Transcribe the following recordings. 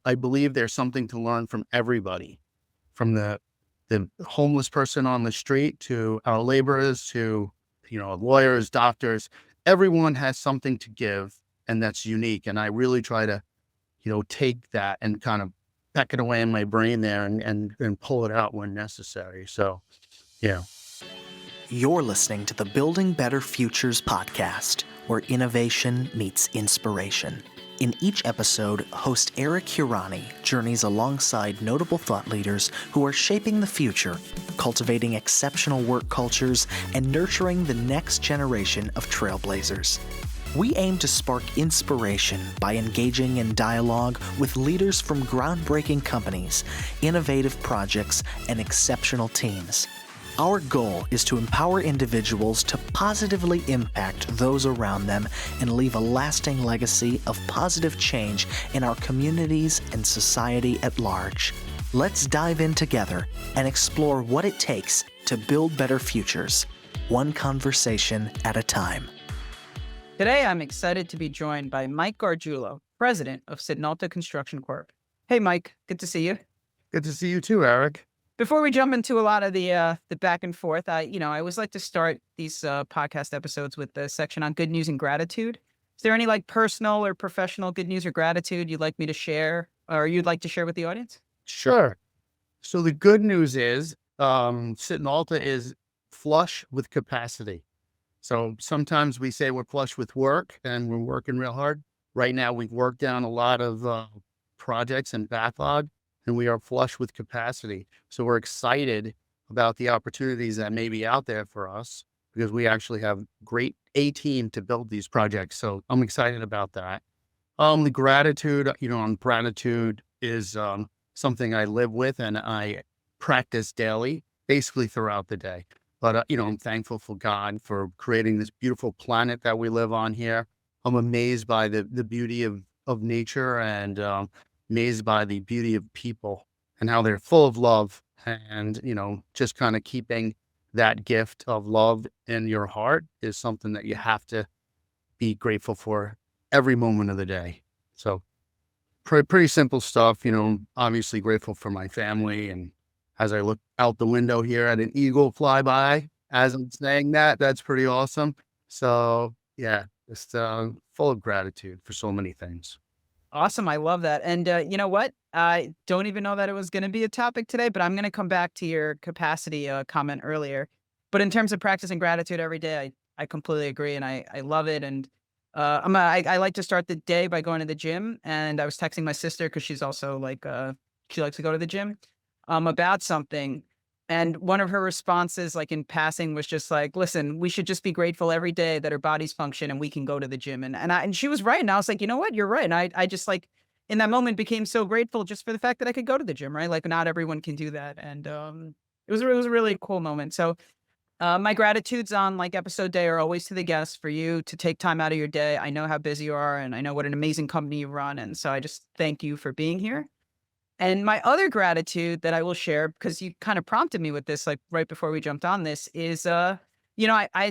I believe there's something to learn from everybody, from the homeless person on the street to our laborers to, lawyers, doctors. Everyone has something to give, and that's unique. And I really try to, take that and kind of peck it away in my brain there and pull it out when necessary. So, yeah. You're listening to the Building Better Futures podcast, where innovation meets inspiration. In each episode, host Eric Hurani journeys alongside notable thought leaders who are shaping the future, cultivating exceptional work cultures, and nurturing the next generation of trailblazers. We aim to spark inspiration by engaging in dialogue with leaders from groundbreaking companies, innovative projects, and exceptional teams. Our goal is to empower individuals to positively impact those around them and leave a lasting legacy of positive change in our communities and society at large. Let's dive in together and explore what it takes to build better futures, one conversation at a time. Today, I'm excited to be joined by Mike Gargiulo, president of Citnalta Construction Corp. Hey, Mike, good to see you. Good to see you too, Eric. Before we jump into a lot of the back and forth, I always like to start these podcast episodes with the section on good news and gratitude. Is there any personal or professional good news or gratitude you'd like me to share, or you'd like to share with the audience? Sure. So the good news is Citnalta is flush with capacity. So sometimes we say we're flush with work and we're working real hard. Right now, we've worked down a lot of projects and backlog, and we are flush with capacity. So we're excited about the opportunities that may be out there for us because we actually have a team to build these projects. So I'm excited about that. The gratitude, gratitude is something I live with and I practice daily, basically throughout the day. But, I'm thankful for God for creating this beautiful planet that we live on here. I'm amazed by the beauty of nature and amazed by the beauty of people and how they're full of love and, just kind of keeping that gift of love in your heart is something that you have to be grateful for every moment of the day. So pretty simple stuff, obviously grateful for my family. And as I look out the window here at an eagle fly by, as I'm saying that's pretty awesome. So yeah, just full of gratitude for so many things. Awesome. I love that. And you know what? I don't even know that it was going to be a topic today, but I'm going to come back to your capacity comment earlier. But in terms of practicing gratitude every day, I completely agree. And I love it. And I like to start the day by going to the gym. And I was texting my sister because she's also she likes to go to the gym about something. And one of her responses, in passing, was just listen, we should just be grateful every day that our bodies function and we can go to the gym. And she was right. And I was like, you know what? You're right. And I just in that moment became so grateful just for the fact that I could go to the gym, right? Not everyone can do that. And it was a really cool moment. So my gratitudes on episode day are always to the guests for you to take time out of your day. I know how busy you are and I know what an amazing company you run. And so I just thank you for being here. And my other gratitude that I will share, because you kind of prompted me with this, right before we jumped on this, is, I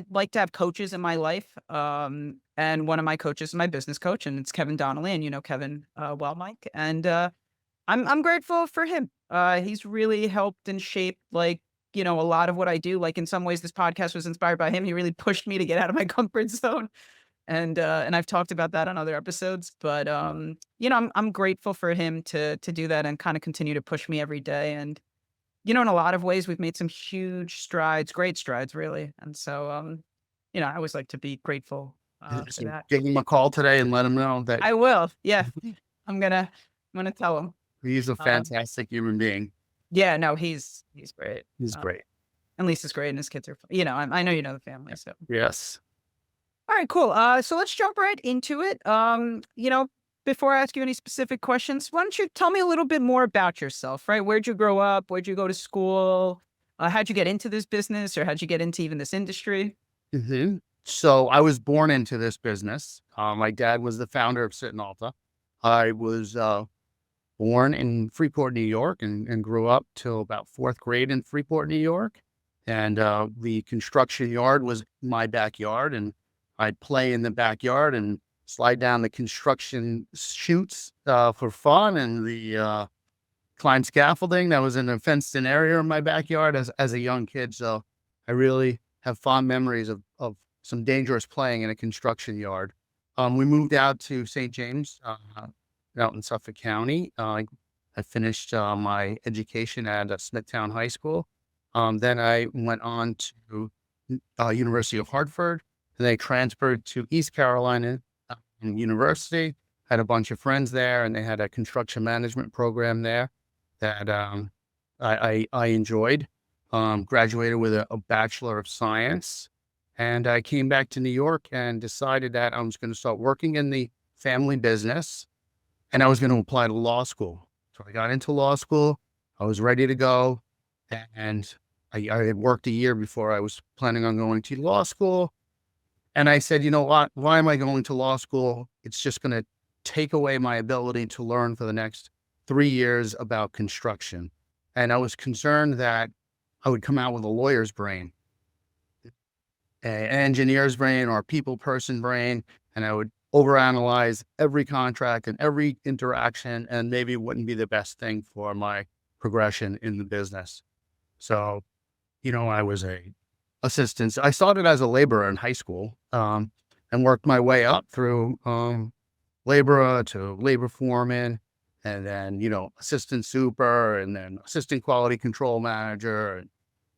like to have coaches in my life. And one of my coaches is my business coach, and it's Kevin Donnelly. And you know Kevin well, Mike. And I'm grateful for him. He's really helped and shaped, a lot of what I do. In some ways, this podcast was inspired by him. He really pushed me to get out of my comfort zone. And I've talked about that on other episodes, but, I'm grateful for him to do that and kind of continue to push me every day. And, in a lot of ways, we've made some huge strides, great strides, really. And so, I always like to be grateful for that. Give him a call today and let him know that I will. Yeah. I'm gonna tell him. he's a fantastic human being. Yeah, no, he's great. He's great. And Lisa's great and his kids are, I know you know the family, so. Yes. All right, cool. So let's jump right into it. Before I ask you any specific questions, why don't you tell me a little bit more about yourself, right? Where'd you grow up? Where'd you go to school? How'd you get into this business or how'd you get into even this industry? Mm-hmm. So I was born into this business. My dad was the founder of Citnalta. I was born in Freeport, New York and grew up till about fourth grade in Freeport, New York. And the construction yard was my backyard and I'd play in the backyard and slide down the construction chutes for fun, and the climb scaffolding that was in a fenced-in area in my backyard as a young kid. So I really have fond memories of some dangerous playing in a construction yard. We moved out to St. James, out in Suffolk County. I finished my education at Smithtown High School. Then I went on to University of Hartford. Then I transferred to East Carolina University. Had a bunch of friends there, and they had a construction management program there that I enjoyed. Graduated with a Bachelor of Science, and I came back to New York and decided that I was going to start working in the family business, and I was going to apply to law school. So I got into law school. I was ready to go, and I had worked a year before I was planning on going to law school. And I said, you know what? Why am I going to law school? It's just going to take away my ability to learn for the next 3 years about construction. And I was concerned that I would come out with a lawyer's brain, an engineer's brain, or a people person brain, and I would overanalyze every contract and every interaction, and maybe it wouldn't be the best thing for my progression in the business. So, I was a assistant. I started as a laborer in high school, and worked my way up through laborer to labor foreman, and then, assistant super, and then assistant quality control manager,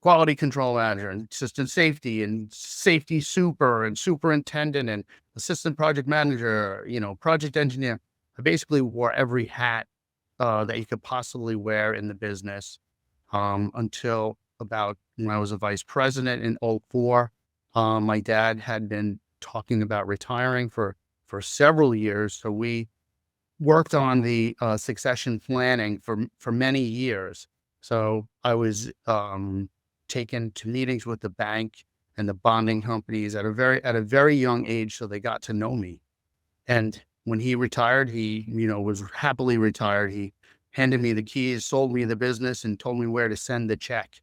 and assistant safety, and safety super, and superintendent, and assistant project manager, project engineer. I basically wore every hat that you could possibly wear in the business, until about when I was a vice president in '04. My dad had been talking about retiring for several years. So we worked on the succession planning for many years. So I was taken to meetings with the bank and the bonding companies at a very young age. So they got to know me. And when he retired, he, was happily retired. He handed me the keys, sold me the business, and told me where to send the check.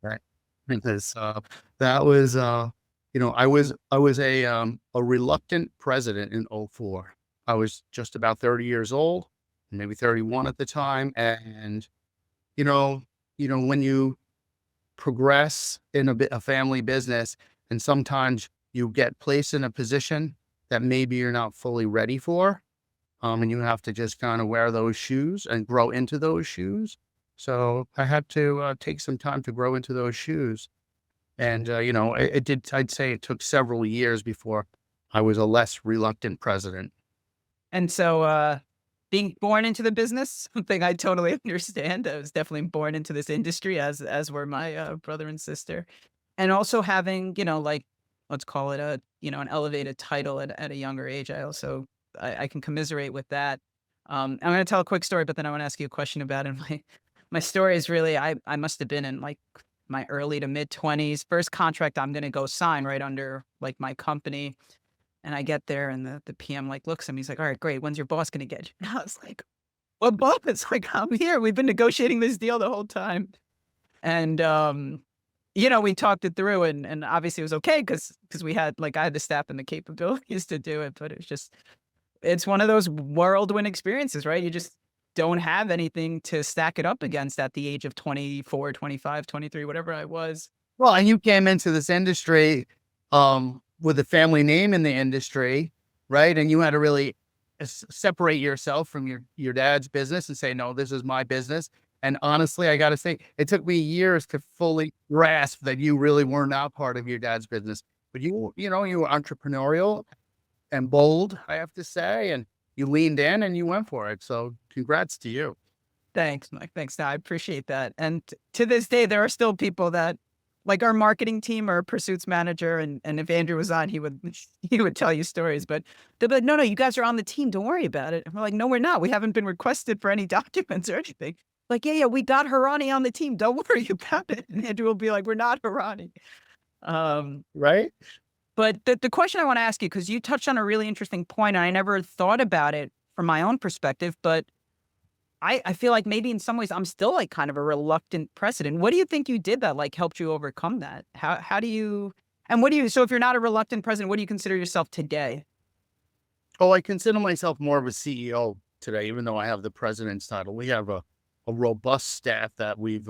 Right. Because that was, I was a reluctant president in '04. I was just about 30 years old, maybe 31 at the time. And, when you progress in a family business, and sometimes you get placed in a position that maybe you're not fully ready for, and you have to just kind of wear those shoes and grow into those shoes. So I had to take some time to grow into those shoes. And, it did, I'd say it took several years before I was a less reluctant president. And so, being born into the business, something I totally understand. I was definitely born into this industry, as were my brother and sister, and also having, like, let's call it an elevated title at a younger age. I can commiserate with that. I'm going to tell a quick story, but then I want to ask you a question about it. My story is really, I must have been in like my early to mid 20s. First contract I'm going to go sign right under like my company. And I get there, and the PM like looks at me. He's like, "All right, great. When's your boss going to get you?" And I was like, "What boss?" It's like, "I'm here. We've been negotiating this deal the whole time." And, we talked it through, and obviously it was okay because we had, like, I had the staff and the capabilities to do it, but it's one of those whirlwind experiences, right? You just don't have anything to stack it up against at the age of 24, 25, 23, whatever I was. Well, and you came into this industry, with a family name in the industry, right? And you had to really separate yourself from your dad's business and say, no, this is my business. And honestly, I got to say, it took me years to fully grasp that you really were not part of your dad's business. But you were entrepreneurial and bold, I have to say, and you leaned in and you went for it. So congrats to you. Thanks, Mike. Thanks. No, I appreciate that. And to this day, there are still people that, like our marketing team or pursuits manager, and if Andrew was on, he would he would tell you stories. But they'll be like, "No, you guys are on the team. Don't worry about it." And we're like, "No, we're not. We haven't been requested for any documents or anything." Like, yeah, we got Harani on the team. Don't worry about it. And Andrew will be like, "We're not Harani." Right? But the question I want to ask you, because you touched on a really interesting point, and I never thought about it from my own perspective, but I feel like maybe in some ways I'm still like kind of a reluctant president. What do you think you did that like helped you overcome that? How do you, and what do you, so if you're not a reluctant president, what do you consider yourself today? Oh, I consider myself more of a CEO today, even though I have the president's title. We have a robust staff that we've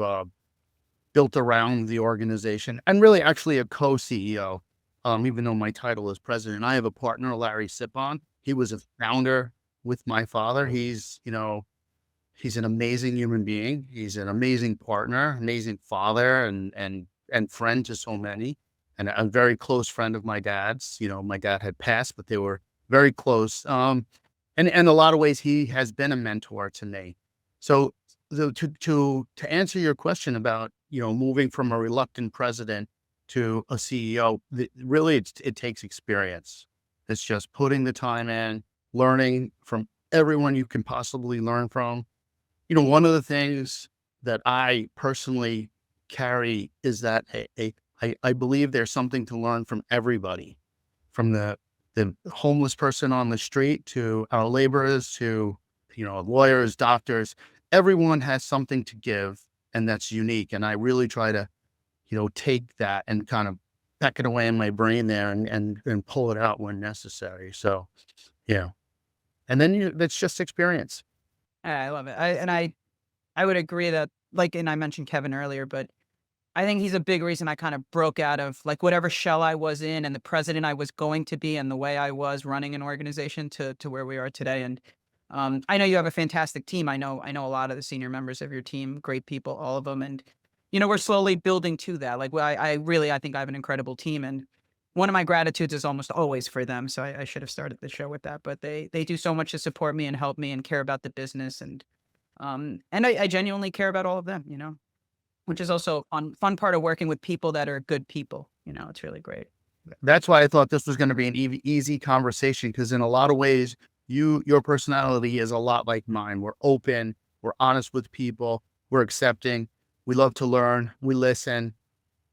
built around the organization, and really actually a co-CEO. Even though my title is president, I have a partner, Larry Sipon. He was a founder with my father. He's an amazing human being. He's an amazing partner, amazing father, and friend to so many, and a very close friend of my dad's. My dad had passed, but they were very close. And in a lot of ways, he has been a mentor to me. So, to answer your question about moving from a reluctant president to a CEO, really it takes experience. It's just putting the time in, learning from everyone you can possibly learn from. One of the things that I personally carry is that I believe there's something to learn from everybody, from the homeless person on the street to our laborers to lawyers, doctors. Everyone has something to give, and that's unique. And I really try to take that and kind of pack it away in my brain there and pull it out when necessary. So yeah, and then that's just experience. I love it. I would agree that, like, and I mentioned Kevin earlier, but I think he's a big reason I kind of broke out of like whatever shell I was in and the president I was going to be and the way I was running an organization to where we are today. And I know you have a fantastic team. I know a lot of the senior members of your team, great people, all of them. And we're slowly building to that. Like, well, I think I have an incredible team, and one of my gratitudes is almost always for them. So I should have started the show with that, but they do so much to support me and help me and care about the business, and I genuinely care about all of them. Which is also fun part of working with people that are good people. It's really great. That's why I thought this was going to be an easy conversation, because in a lot of ways, your personality is a lot like mine. We're open, we're honest with people, we're accepting, we love to learn, we listen.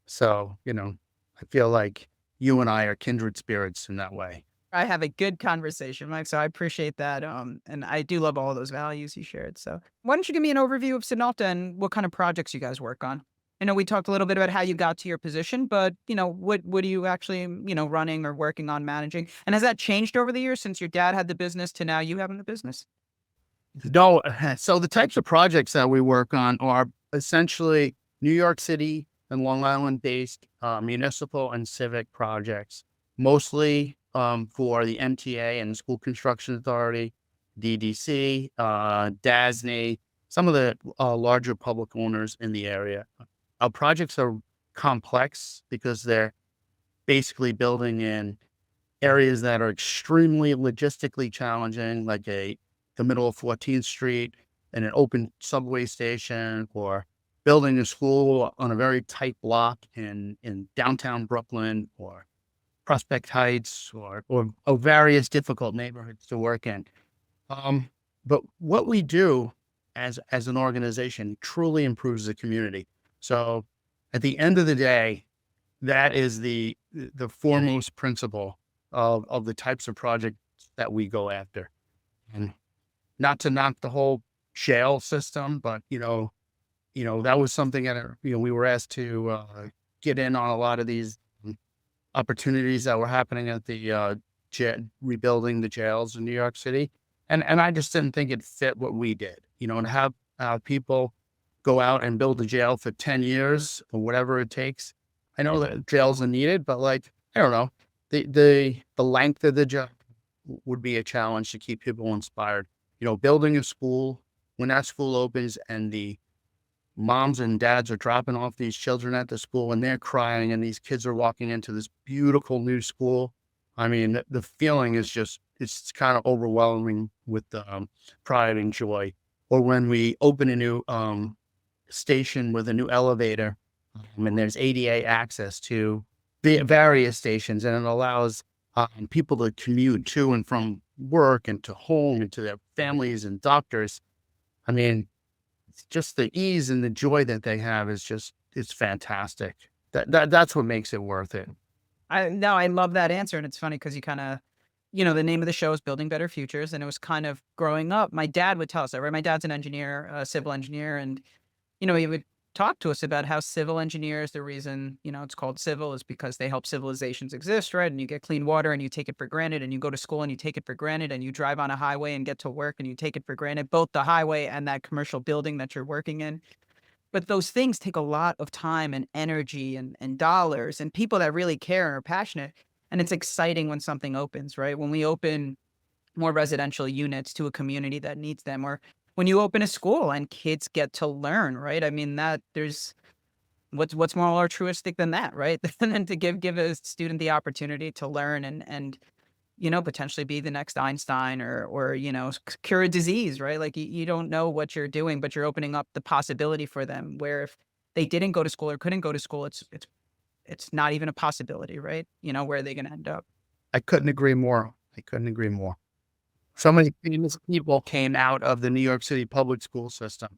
So, I feel like you and I are kindred spirits in that way. I have a good conversation, Mike, so I appreciate that, and I do love all those values you shared. So why don't you give me an overview of Citnalta and what kind of projects you guys work on? I know we talked a little bit about how you got to your position, but, what are you actually, running or working on managing? And has that changed over the years since your dad had the business to now you having the business? No, so the types of projects that we work on are essentially New York City and Long Island based municipal and civic projects, mostly for the MTA and School Construction Authority, DDC, DASNY, some of the larger public owners in the area. Our projects are complex because they're basically building in areas that are extremely logistically challenging, like the middle of 14th Street and an open subway station, or building a school on a very tight block in downtown Brooklyn, or Prospect Heights, or various difficult neighborhoods to work in. But what we do as an organization truly improves the community. So at the end of the day, that is the foremost principle of the types of projects that we go after. And not to knock the whole shale system, but that was something that we were asked to get in on a lot of these opportunities that were happening at the rebuilding the jails in New York City, and I just didn't think it fit what we did. And have people go out and build a jail for 10 years or whatever it takes. I know that jails are needed, but I don't know, the length of the job would be a challenge to keep people inspired. Building a school, when that school opens and the moms and dads are dropping off these children at the school and they're crying and these kids are walking into this beautiful new school. I mean, the feeling is it's kind of overwhelming with pride and joy. Or when we open a new station with a new elevator, and there's ADA access to the various stations, and it allows people to commute to and from work and to home and to their families and doctors. I mean, it's just the ease and the joy that they have it's fantastic. That's what makes it worth it. I love that answer, and it's funny because you kind of, the name of the show is Building Better Futures, and it was kind of growing up. My dad would tell us that, right? My dad's an engineer, a civil engineer, and he would talk to us about how civil engineers, the reason, it's called civil is because they help civilizations exist, right? And you get clean water and you take it for granted, and you go to school and you take it for granted, and you drive on a highway and get to work and you take it for granted, both the highway and that commercial building that you're working in. But those things take a lot of time and energy and dollars and people that really care and are passionate. And it's exciting when something opens, right? When we open more residential units to a community that needs them, or when you open a school and kids get to learn, right? I mean, that there's what's more altruistic than that, right? Than to give a student the opportunity to learn and potentially be the next Einstein or cure a disease, right? Like you don't know what you're doing, but you're opening up the possibility for them. Where if they didn't go to school or couldn't go to school, it's not even a possibility, right? Where are they going to end up? I couldn't agree more. I couldn't agree more. So many famous people came out of the New York City public school system.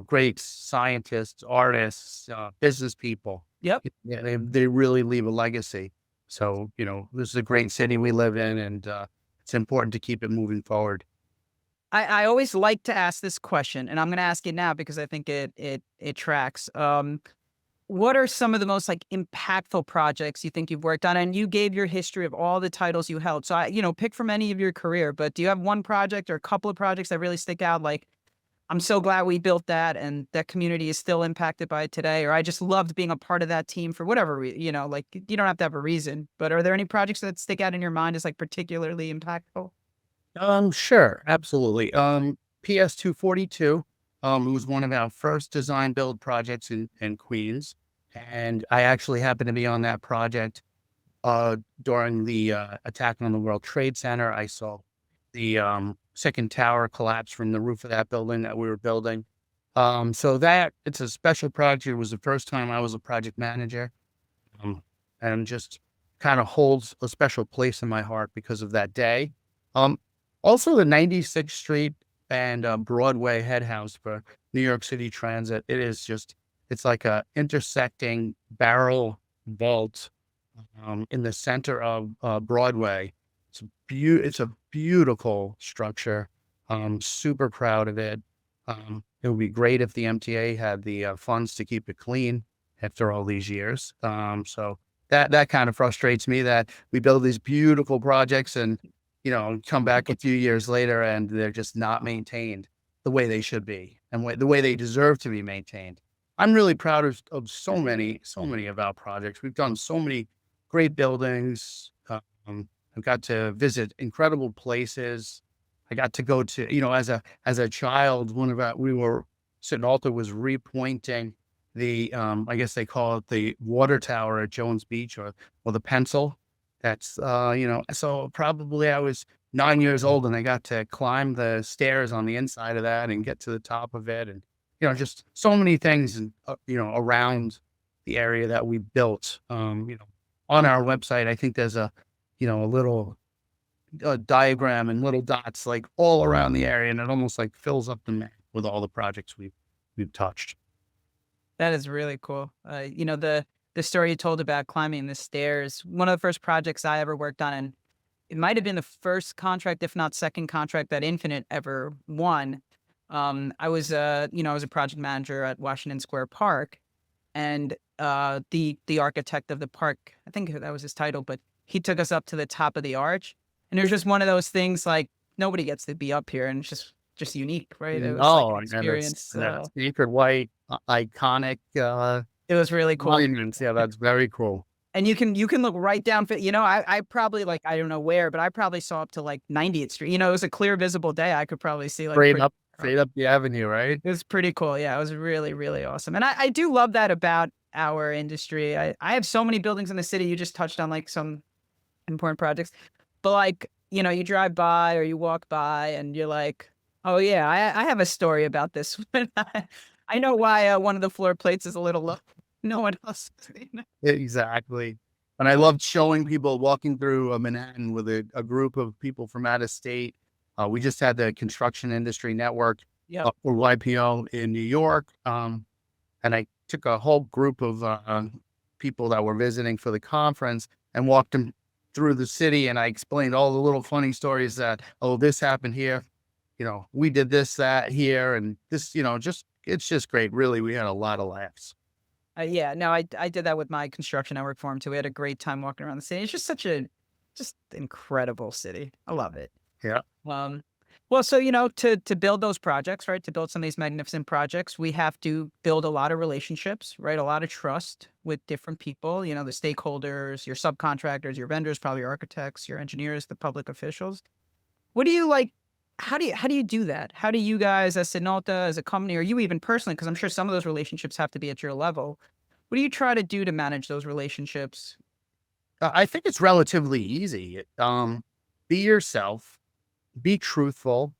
Great scientists, artists, business people. Yep. Yeah, they really leave a legacy. So, this is a great city we live in, and it's important to keep it moving forward. I always like to ask this question, and I'm going to ask it now because I think it tracks. What are some of the most like impactful projects you think you've worked on? And you gave your history of all the titles you held. So pick from any of your career, but do you have one project or a couple of projects that really stick out? Like, I'm so glad we built that and that community is still impacted by it today. Or I just loved being a part of that team for whatever reason, like you don't have to have a reason, but are there any projects that stick out in your mind as like particularly impactful? Sure, absolutely. PS 242, it was one of our first design build projects in Queens. And I actually happened to be on that project during the attack on the World Trade Center. I saw the second tower collapse from the roof of that building that we were building. So it's a special project. It was the first time I was a project manager, and just kind of holds a special place in my heart because of that day. Also the 96th Street and Broadway head house for New York City Transit. It's like a intersecting barrel vault in the center of Broadway. It's a beautiful structure. Super proud of it. It would be great if the MTA had the funds to keep it clean after all these years. So that kind of frustrates me that we build these beautiful projects and come back a few years later and they're just not maintained the way they should be and the way they deserve to be maintained. I'm really proud of so many of our projects. We've done so many great buildings. I've got to visit incredible places. I got to go to, as a child, Citnalta was repointing the, I guess they call it the water tower at Jones Beach or the pencil. That's, so probably I was 9 years old and I got to climb the stairs on the inside of that and get to the top of it. And, just so many things, around the area that we built, on our website. I think there's a little diagram and little dots like all around the area. And it almost like fills up the map with all the projects we've touched. That is really cool. The story you told about climbing the stairs, one of the first projects I ever worked on, and it might have been the first contract, if not second contract that Infinite ever won. I was a project manager at Washington Square Park, and the architect of the park, I think that was his title, but he took us up to the top of the arch, and it was just one of those things like nobody gets to be up here, and it's just unique, right? It was like an experience. That secret white iconic. It was really cool. Monuments. Yeah, that's very cool. And you can look right down. I probably I don't know where, but I probably saw up to like 90th Street. It was a clear, visible day. I could probably see like straight up the avenue, right? It was pretty cool. Yeah, it was really, really awesome. And I do love that about our industry. I have so many buildings in the city. You just touched on like some important projects, but like, you drive by or you walk by and you're like, oh yeah, I have a story about this. I know why one of the floor plates is a little low. No one else. Exactly. And I loved showing people walking through Manhattan with a group of people from out of state. We just had the Construction Industry Network or YPO in New York. And I took a whole group of people that were visiting for the conference and walked them through the city. And I explained all the little funny stories that, this happened here. we did this, that here, and this, it's just great. Really, we had a lot of laughs. Yeah, no, I did that with my construction network for him too. We had a great time walking around the city. It's just such a just incredible city. I love it. Yeah. Um, well, so to build those projects, right? To build some of these magnificent projects, we have to build a lot of relationships, right? A lot of trust with different people. The stakeholders, your subcontractors, your vendors, probably your architects, your engineers, the public officials. What do you like? How do you do that? How do you guys, as Citnalta, as a company, or you even personally, because I'm sure some of those relationships have to be at your level. What do you try to do to manage those relationships? I think it's relatively easy. Be yourself, be truthful,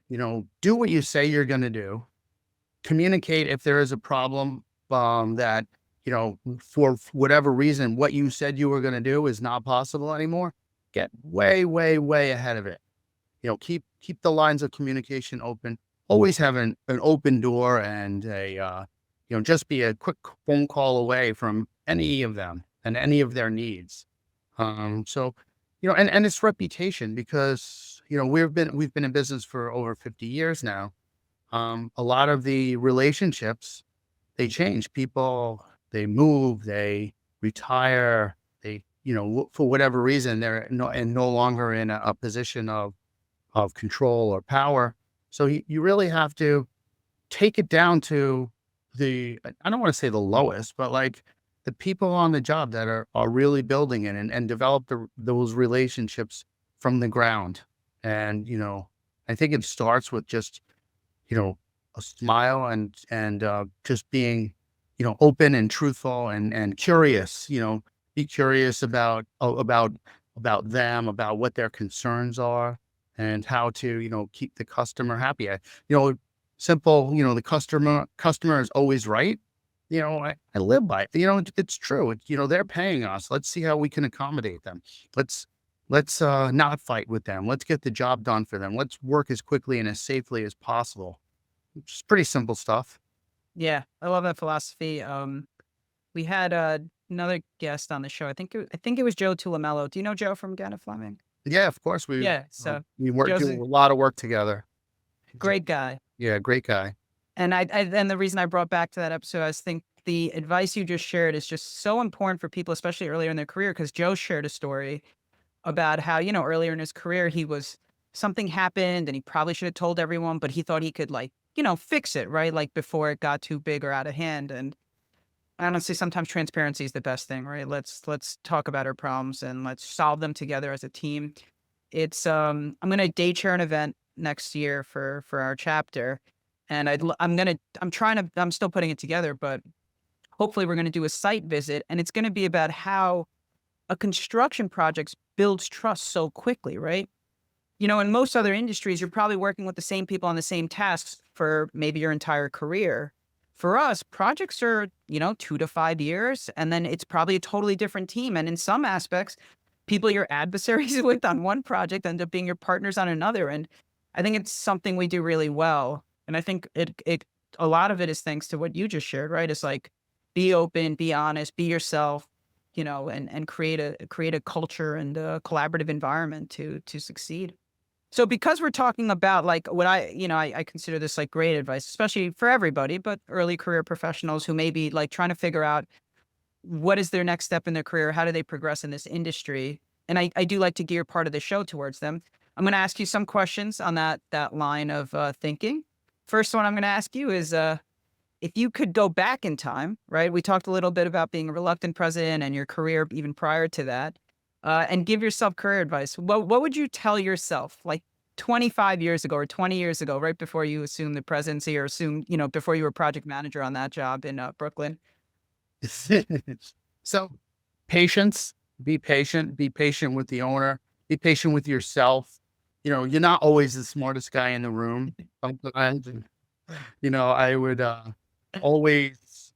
do what you say you're going to do, communicate if there is a problem, that, for whatever reason, what you said you were going to do is not possible anymore. Get way, way, way ahead of it. Keep the lines of communication open. Always have an open door, and just be a quick phone call away from any of them and any of their needs. So, and it's reputation, because, we've been in business for over 50 years now. A lot of the relationships, they change. People, they move, they retire, they, for whatever reason, they're no longer in a position of control or power. So you really have to take it down to I don't want to say the lowest, but like the people on the job that are really building it, and develop those relationships from the ground. And, I think it starts with just, a smile, and just being, open and truthful, and curious, be curious about them, about what their concerns are, and how to, keep the customer happy. Simple, the customer is always right. I live by it. It's true. They're paying us. Let's see how we can accommodate them. Let's not fight with them. Let's get the job done for them. Let's work as quickly and as safely as possible. It's pretty simple stuff. Yeah, I love that philosophy. We had another guest on the show. I think it was Joe Tulamello. Do you know Joe from Gannett Fleming? Yeah, of course. Yeah, so We work Joe's do a a lot of work together. great guy. Yeah, great guy. And the reason I brought back to that episode, I think the advice you just shared is just so important for people, especially earlier in their career, because Joe shared a story about how, earlier in his career, something happened and he probably should have told everyone, but he thought he could fix it, right? Like before it got too big or out of hand. And honestly, sometimes transparency is the best thing, right? Let's talk about our problems and let's solve them together as a team. I'm gonna day chair an event next year for our chapter, and I'm still putting it together, but hopefully we're gonna do a site visit, and it's gonna be about how a construction project builds trust so quickly, right? In most other industries, you're probably working with the same people on the same tasks for maybe your entire career. For us, projects are, 2 to 5 years, and then it's probably a totally different team. And in some aspects, people you're adversaries with on one project end up being your partners on another. And I think it's something we do really well. And I think a lot of it is thanks to what you just shared, right? It's like, be open, be honest, be yourself, and create a culture and a collaborative environment to succeed. So because we're talking about like what I consider this like great advice, especially for everybody, but early career professionals who may be like trying to figure out what is their next step in their career, how do they progress in this industry? And I do like to gear part of the show towards them. I'm going to ask you some questions on that line of thinking. First one I'm going to ask you is if you could go back in time, right? We talked a little bit about being a reluctant president and your career even prior to that. And give yourself career advice. What would you tell yourself like 25 years ago or 20 years ago, right before you assumed the presidency or before you were project manager on that job in Brooklyn? So, patience, be patient with the owner, be patient with yourself. You're not always the smartest guy in the room. Sometimes, I would always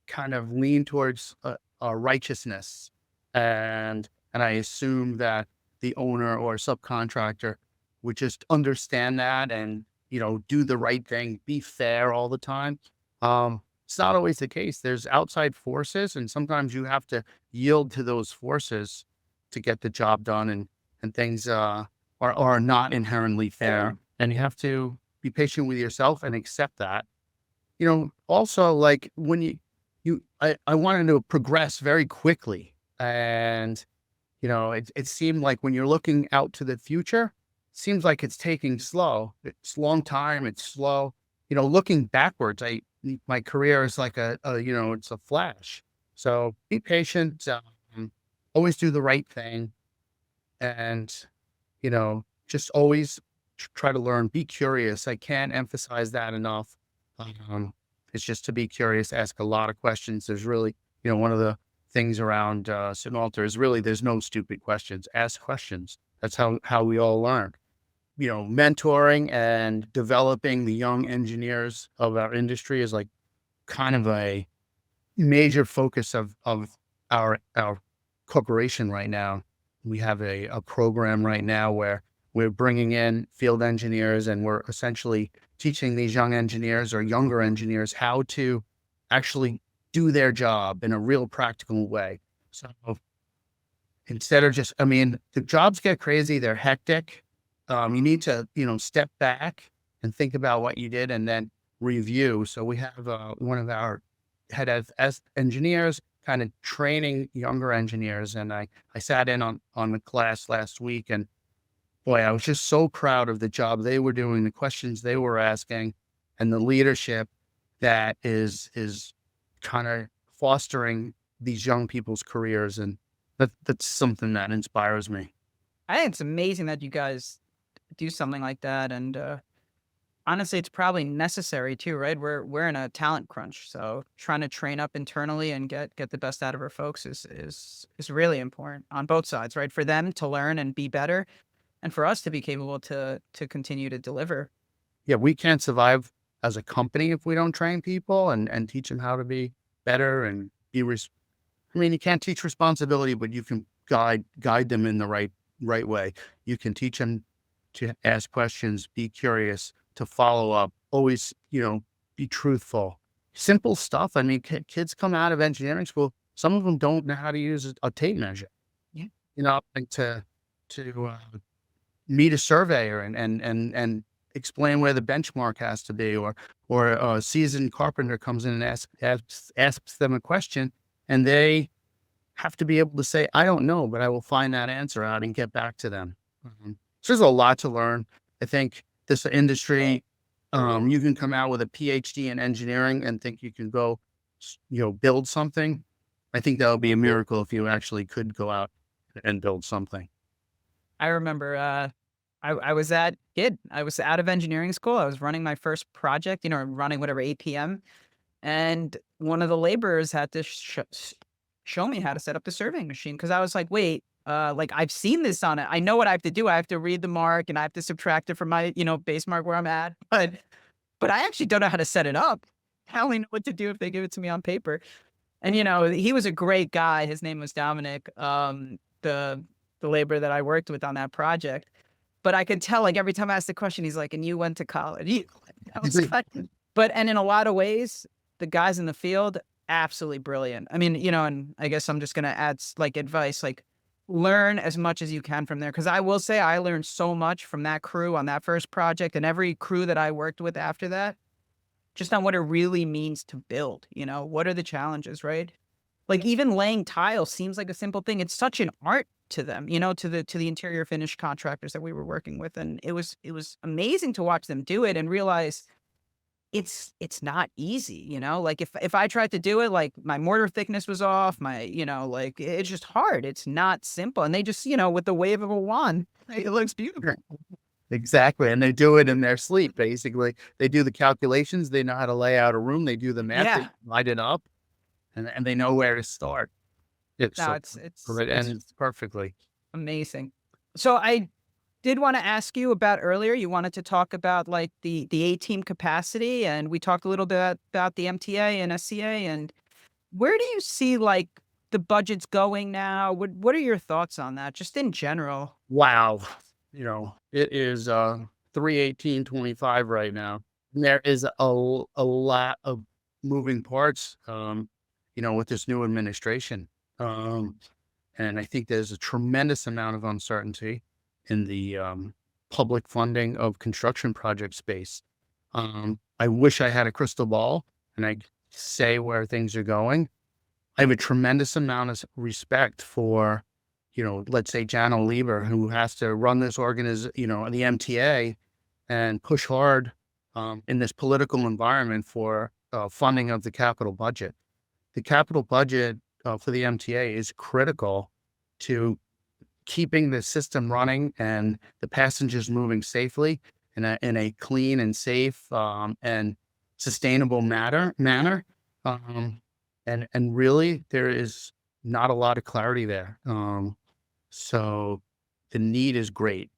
kind of lean towards righteousness, and I assume that the owner or subcontractor would just understand that, and, do the right thing, be fair all the time. It's not always the case. There's outside forces, and sometimes you have to yield to those forces to get the job done, and things are not inherently fair. and you have to be patient with yourself and accept that. Also, like when I wanted to progress very quickly, and it seemed like when you're looking out to the future, seems like it's taking slow. It's long time. It's slow. Looking backwards, my career is like it's a flash. So be patient. Always do the right thing, and just always try to learn. Be curious. I can't emphasize that enough. Um, it's just to be curious, ask a lot of questions. There's really, one of the things around Citnalta is really there's no stupid questions. Ask questions. That's how we all learn. Mentoring and developing the young engineers of our industry is like kind of a major focus of our corporation right now. We have a program right now where we're bringing in field engineers, and we're essentially teaching these young engineers or younger engineers how to actually do their job in a real practical way. So instead of just, the jobs get crazy, they're hectic. You need to, step back and think about what you did and then review. So we have one of our head of engineers kind of training younger engineers. And I sat in on the class last week, and boy, I was just so proud of the job they were doing, the questions they were asking, and the leadership that is kind of fostering these young people's careers. And that's something that inspires me. I think it's amazing that you guys do something like that, and honestly, it's probably necessary too, right? We're in a talent crunch, so trying to train up internally and get the best out of our folks is really important on both sides, right? For them to learn and be better, and for us to be capable to continue to deliver. Yeah, we can't survive as a company if we don't train people and teach them how to be better and be. You can't teach responsibility, but you can guide them in the right way. You can teach them to ask questions, be curious, to follow up, always, be truthful. Simple stuff. Kids come out of engineering school. Some of them don't know how to use a tape measure. Yeah. Like to meet a surveyor and explain where the benchmark has to be, or a seasoned carpenter comes in and asks them a question, and they have to be able to say, I don't know, but I will find that answer out and get back to them. So there's a lot to learn. I think this industry, you can come out with a PhD in engineering and think you can go, build something. I think that would be a miracle if you actually could go out and build something. I remember I was I was out of engineering school. I was running my first project, running whatever APM, and one of the laborers had to show me how to set up the surveying machine, because I was like, wait, like I've seen this on it. I know what I have to do. I have to read the mark and I have to subtract it from my, base mark where I'm at. But I actually don't know how to set it up. I only know what to do if they give it to me on paper. And he was a great guy. His name was Dominic, the laborer that I worked with on that project. But I could tell, like, every time I asked the question, he's like, "And you went to college?" I was like, and in a lot of ways, the guys in the field, absolutely brilliant. And I guess I'm just gonna add like advice, like learn as much as you can from there. Because I will say I learned so much from that crew on that first project, and every crew that I worked with after that, just on what it really means to build. What are the challenges, right? Like even laying tile seems like a simple thing. It's such an art to them, to the interior finish contractors that we were working with, and it was amazing to watch them do it and realize it's not easy. Like if I tried to do it, like my mortar thickness was off, like it's just hard. It's not simple, and they just with the wave of a wand, it looks beautiful. Exactly. And they do it in their sleep, basically. They do the calculations. They know how to lay out a room. They do the math. Yeah. They light it up, and they know where to start. It's No, so it's and it's perfectly. amazing. So I did want to ask you about earlier, you wanted to talk about like the A-team capacity, and we talked a little bit about the MTA and SCA, and where do you see like the budgets going now? What are your thoughts on that, just in general? Wow. It is 3/18/25 right now. And there is a lot of moving parts, with this new administration. And I think there's a tremendous amount of uncertainty in the public funding of construction project space. I wish I had a crystal ball and I could say where things are going. I have a tremendous amount of respect for, let's say Jan Oliver, who has to run this the MTA, and push hard in this political environment for funding of the capital budget. The capital budget for the MTA is critical to keeping the system running and the passengers moving safely in a clean and safe and sustainable manner. And really, there is not a lot of clarity there. So the need is great,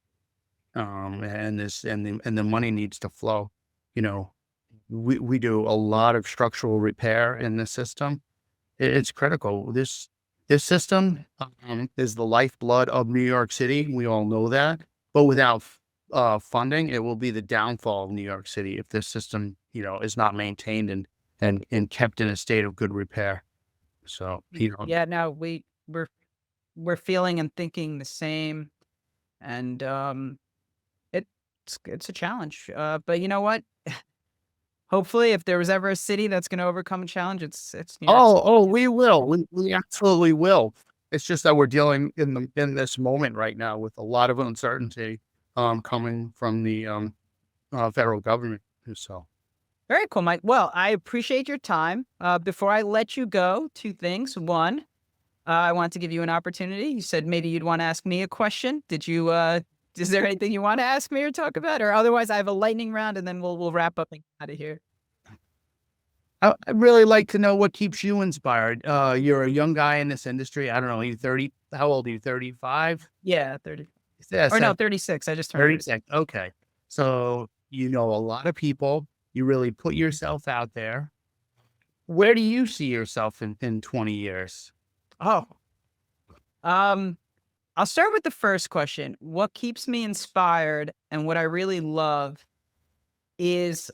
and the money needs to flow. We do a lot of structural repair in the system. It's critical. This system is the lifeblood of New York City. We all know that. But without funding, it will be the downfall of New York City if this system, is not maintained and kept in a state of good repair. So, Yeah, no, we're feeling and thinking the same, and it's a challenge. But you know what? Hopefully, if there was ever a city that's going to overcome a challenge, it's New York City. We will. We absolutely will. It's just that we're dealing in this moment right now with a lot of uncertainty coming from the federal government. So. Very cool, Mike. Well, I appreciate your time. Before I let you go, two things. One, I want to give you an opportunity. You said maybe you'd want to ask me a question. Did you? Is there anything you want to ask me or talk about? Or otherwise, I have a lightning round, and then we'll wrap up and get out of here. I'd really like to know what keeps you inspired. You're a young guy in this industry. I don't know. You 30? How old are you? 35? Yeah, 30. Yeah, Or no, 36. I just turned 36. Okay. So you know a lot of people. You really put yourself out there. Where do you see yourself in 20 years? Oh, I'll start with the first question. What keeps me inspired and what I really love is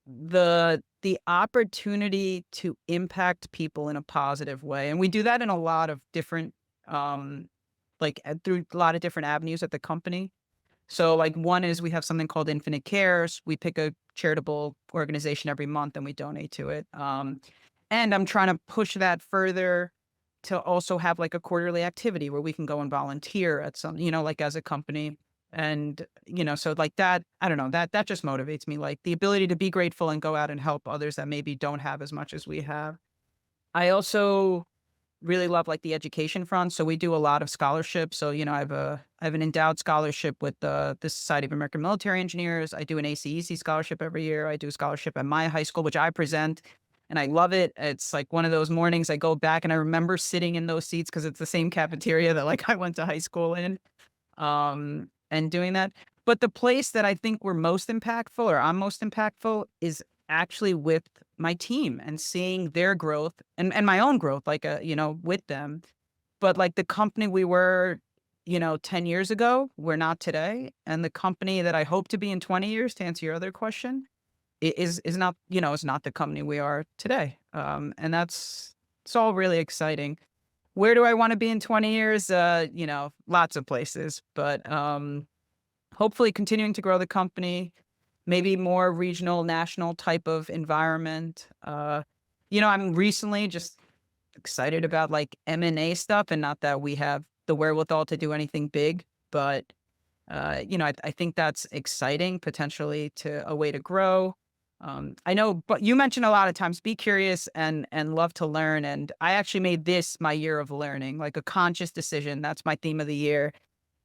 the opportunity to impact people in a positive way. And we do that in a lot of different through a lot of different avenues at the company. So like one is we have something called Infinite Cares. We pick a charitable organization every month and we donate to it. And I'm trying to push that further to also have like a quarterly activity where we can go and volunteer at some, like as a company. And, so like that, I don't know, that just motivates me, like the ability to be grateful and go out and help others that maybe don't have as much as we have. I also really love like the education front. So we do a lot of scholarships. So, I have an endowed scholarship with the Society of American Military Engineers. I do an ACEC scholarship every year. I do a scholarship at my high school, which I present. And I love it. It's like one of those mornings I go back and I remember sitting in those seats because it's the same cafeteria that like I went to high school in, and doing that. But the place that I think we're most impactful or I'm most impactful is actually with my team and seeing their growth and my own growth, like, with them. But like the company we were, 10 years ago, we're not today. And the company that I hope to be in 20 years, to answer your other question, is not, is not the company we are today. And it's all really exciting. Where do I want to be in 20 years? Lots of places, but hopefully continuing to grow the company, maybe more regional, national type of environment. I'm recently just excited about like M&A stuff, and not that we have the wherewithal to do anything big, but I think that's exciting, potentially to a way to grow. I know, but you mentioned a lot of times, be curious and love to learn. And I actually made this my year of learning, like a conscious decision. That's my theme of the year.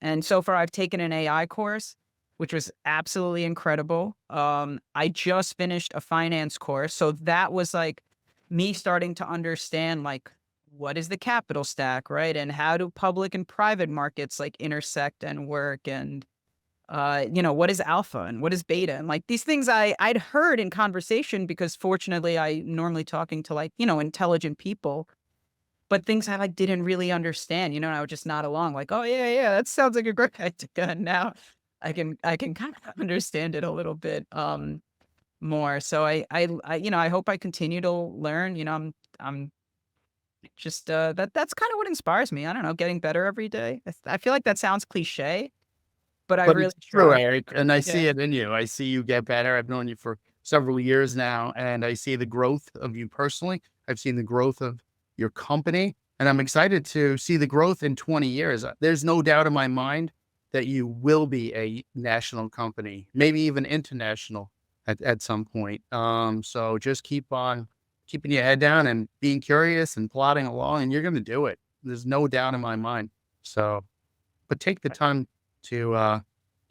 And so far I've taken an AI course, which was absolutely incredible. I just finished a finance course. So that was like me starting to understand like, what is the capital stack, right? And how do public and private markets like intersect and work? And what is alpha and what is beta? And like these things I'd heard in conversation because fortunately I normally talking to like, intelligent people, but things I like didn't really understand, and I would just nod along like, oh yeah, that sounds like a great idea. And now I can kind of understand it a little bit more. So I hope I continue to learn. I'm just that's kind of what inspires me. I don't know, getting better every day. I feel like that sounds cliche, but I But really it's true, try. Eric, and I Yeah. see it in you. I see you get better. I've known you for several years now, and I see the growth of you personally. I've seen the growth of your company, and I'm excited to see the growth in 20 years. There's no doubt in my mind that you will be a national company, maybe even international at some point. So just keep on keeping your head down and being curious and plodding along, and you're going to do it. There's no doubt in my mind. So, but take the time to,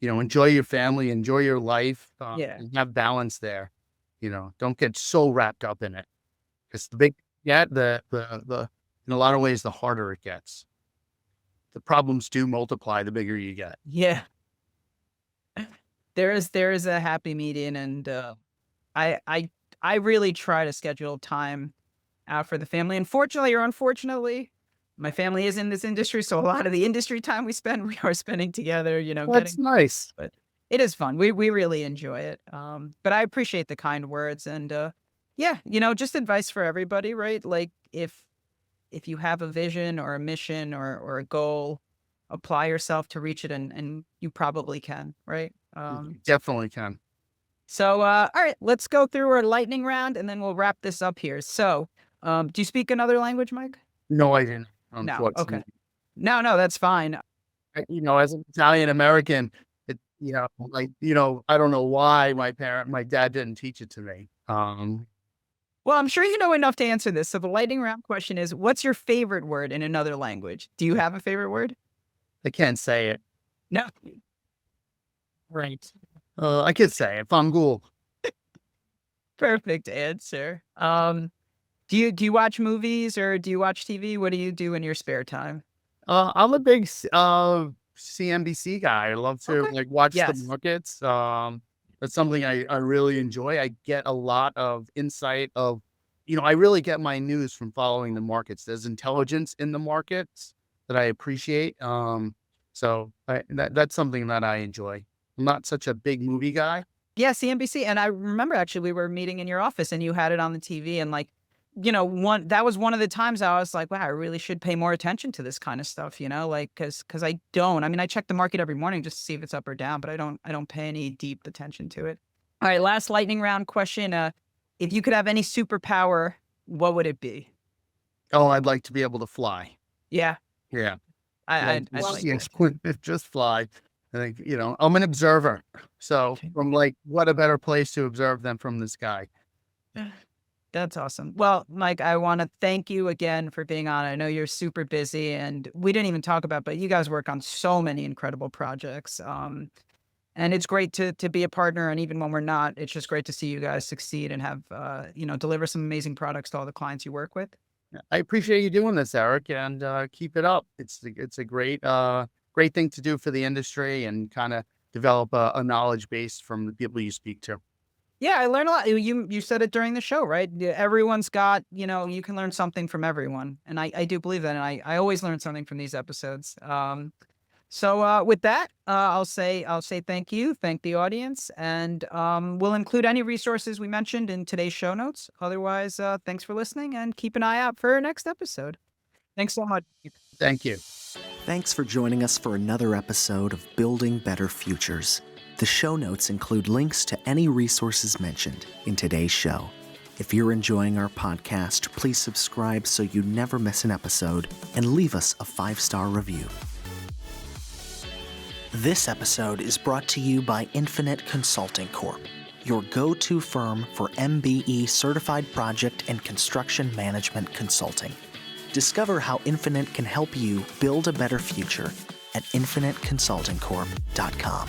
enjoy your family, enjoy your life, Yeah. and have balance there. Don't get so wrapped up in it. It's the big, yeah, in a lot of ways, the harder it gets. The problems do multiply the bigger you get. Yeah. There is a happy median, and I I I really try to schedule time out for the family. Unfortunately or unfortunately, my family is in this industry, so a lot of the industry time we spend, we are spending together, That's getting, nice. but it is fun. We really enjoy it. But I appreciate the kind words, and yeah, just advice for everybody, right? Like if you have a vision or a mission or a goal, apply yourself to reach it, and you probably can, right? You definitely can. So, all right, let's go through our lightning round, and then we'll wrap this up here. So, do you speak another language, Mike? No, I didn't, No. Okay. unfortunately. No, no, that's fine. As an Italian American, I don't know why my dad didn't teach it to me. Well, I'm sure you know enough to answer this. So the lightning round question is, what's your favorite word in another language? Do you have a favorite word? I can't say it. No. Right. I could say it. Fangul. Perfect answer. Do you watch movies or do you watch TV? What do you do in your spare time? I'm a big CNBC guy. I love to Okay. watch the Yes. markets. That's something I really enjoy. I get a lot of insight I really get my news from following the markets. There's intelligence in the markets that I appreciate. That's something that I enjoy. I'm not such a big movie guy. Yeah, CNBC. And I remember actually we were meeting in your office and you had it on the TV, and like, that was one of the times I was like, wow, I really should pay more attention to this kind of stuff, like, cause I don't. I mean, I check the market every morning just to see if it's up or down, but I don't pay any deep attention to it. All right, last lightning round question. If you could have any superpower, what would it be? Oh, I'd like to be able to fly. Yeah, Yeah. I like Yes, that. just fly. I think, I'm an observer. So Okay. I'm like, what a better place to observe than from the sky. That's awesome. Well, Mike, I want to thank you again for being on. I know you're super busy, and we didn't even talk about, but you guys work on so many incredible projects. And it's great to be a partner. And even when we're not, it's just great to see you guys succeed and have, deliver some amazing products to all the clients you work with. I appreciate you doing this, Eric, and keep it up. It's a great thing to do for the industry and kind of develop a knowledge base from the people you speak to. Yeah, I learned a lot. You said it during the show, right? Yeah, everyone's got, you can learn something from everyone. And I do believe that. And I always learn something from these episodes. So with that, I'll say thank you, thank the audience, and we'll include any resources we mentioned in today's show notes. Otherwise, thanks for listening, and keep an eye out for our next episode. Thanks so much. Thank you. Thanks for joining us for another episode of Building Better Futures. The show notes include links to any resources mentioned in today's show. If you're enjoying our podcast, please subscribe so you never miss an episode, and leave us a 5-star review. This episode is brought to you by Infinite Consulting Corp, your go-to firm for MBE certified project and construction management consulting. Discover how Infinite can help you build a better future at infiniteconsultingcorp.com.